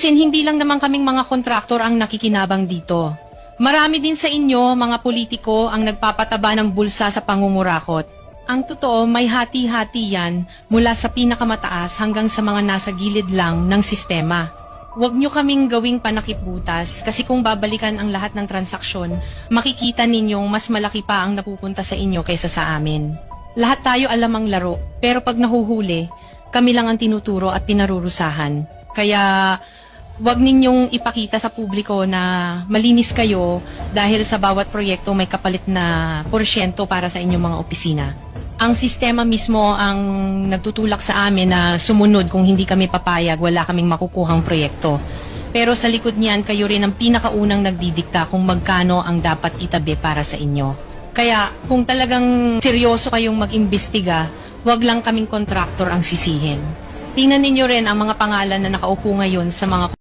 tutuusin, hindi lang naman kaming mga kontraktor ang nakikinabang dito. Marami din sa inyo, mga politiko, ang nagpapataba ng bulsa sa pangungurakot. Ang totoo, may hati-hati yan mula sa pinakamataas hanggang sa mga nasa gilid lang ng sistema. Huwag nyo kaming gawing panakipbutas kasi kung babalikan ang lahat ng transaksyon, makikita ninyong mas malaki pa ang napupunta sa inyo kaysa sa amin. Lahat tayo alam ang laro, pero pag nahuhuli, kami lang ang tinuturo at pinarurusahan. Kaya wag ninyong ipakita sa publiko na malinis kayo dahil sa bawat proyekto may kapalit na porsyento para sa inyong mga opisina. Ang sistema mismo ang nagtutulak sa amin na sumunod kung hindi kami papayag, wala kaming makukuhang proyekto. Pero sa likod niyan, kayo rin ang pinakaunang nagdidikta kung magkano ang dapat itabi para sa inyo. Kaya kung talagang seryoso kayong mag-imbestiga, wag lang kaming kontraktor ang sisihin. Tingnan ninyo rin ang mga pangalan na nakaupo ngayon sa mga